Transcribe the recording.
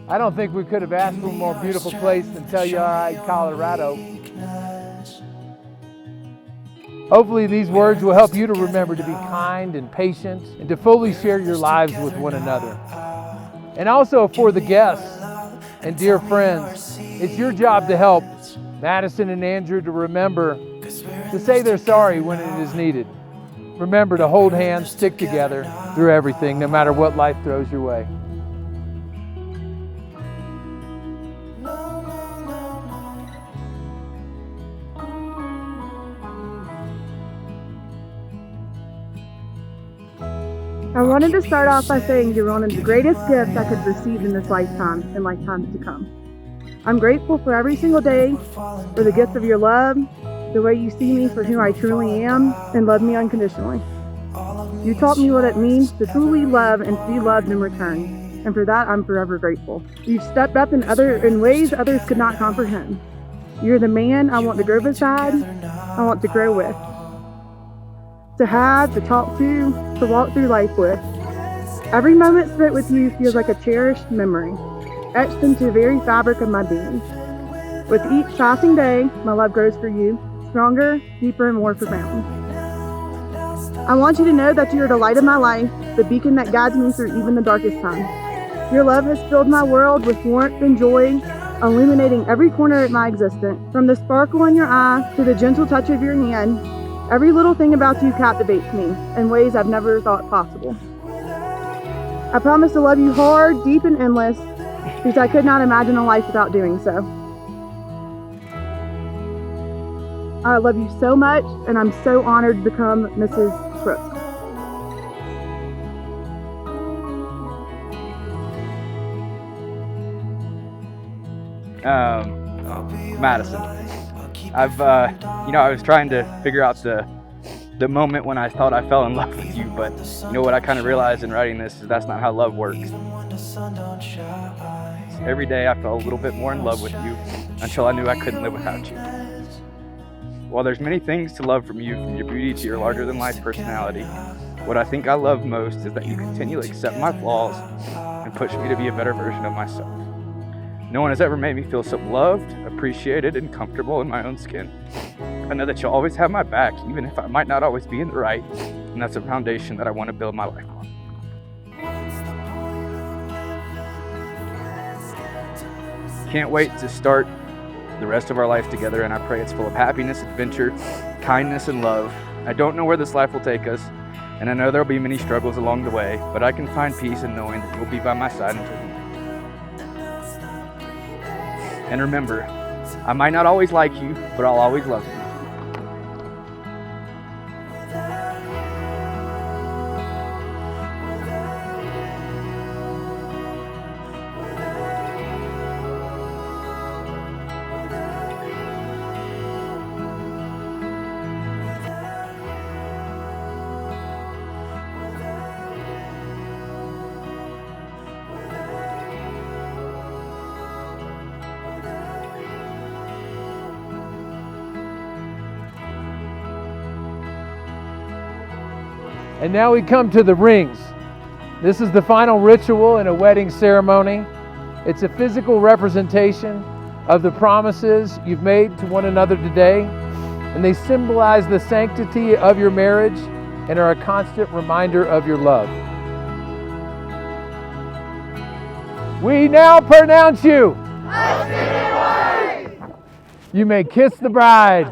I don't think we could have asked for a more beautiful place than Telluride, Colorado. Hopefully these words will help you to remember to be kind and patient and to fully share your lives with one another. And also for the guests and dear friends, it's your job to help Madison and Andrew to remember to say they're sorry when it is needed. Remember to hold hands, stick together through everything, no matter what life throws your way. I wanted to start off by saying you're one of the greatest gifts I could receive in this lifetime and lifetimes to come. I'm grateful for every single day, for the gift of your love, the way you see me for who I truly am, and love me unconditionally. You taught me what it means to truly love and to be loved in return, and for that I'm forever grateful. You've stepped up in ways others could not comprehend. You're the man I want to grow beside, I want to grow with, to have, to talk to walk through life with. Every moment spent with you feels like a cherished memory, etched into the very fabric of my being. With each passing day, my love grows for you, stronger, deeper, and more profound. I want you to know that you are the light of my life, the beacon that guides me through even the darkest time. Your love has filled my world with warmth and joy, illuminating every corner of my existence. From the sparkle in your eye to the gentle touch of your hand, every little thing about you captivates me in ways I've never thought possible. I promise to love you hard, deep, and endless, because I could not imagine a life without doing so. I love you so much, and I'm so honored to become Mrs. Brooks. Madison. I was trying to figure out the moment when I thought I fell in love with you, but you know what I kind of realized in writing this is that's not how love works. Every day I fell a little bit more in love with you until I knew I couldn't live without you. While there's many things to love from you, from your beauty to your larger-than-life personality, what I think I love most is that you continually accept my flaws and push me to be a better version of myself. No one has ever made me feel so loved, appreciated, and comfortable in my own skin. I know that you'll always have my back, even if I might not always be in the right, and that's a foundation that I want to build my life on. Can't wait to start the rest of our life together, and I pray it's full of happiness, adventure, kindness, and love. I don't know where this life will take us, and I know there will be many struggles along the way, but I can find peace in knowing that you'll be by my side until the end. And remember, I might not always like you, but I'll always love you. And now we come to the rings. This is the final ritual in a wedding ceremony. It's a physical representation of the promises you've made to one another today, and they symbolize the sanctity of your marriage and are a constant reminder of your love. We now pronounce you husband and wife. You may kiss the bride.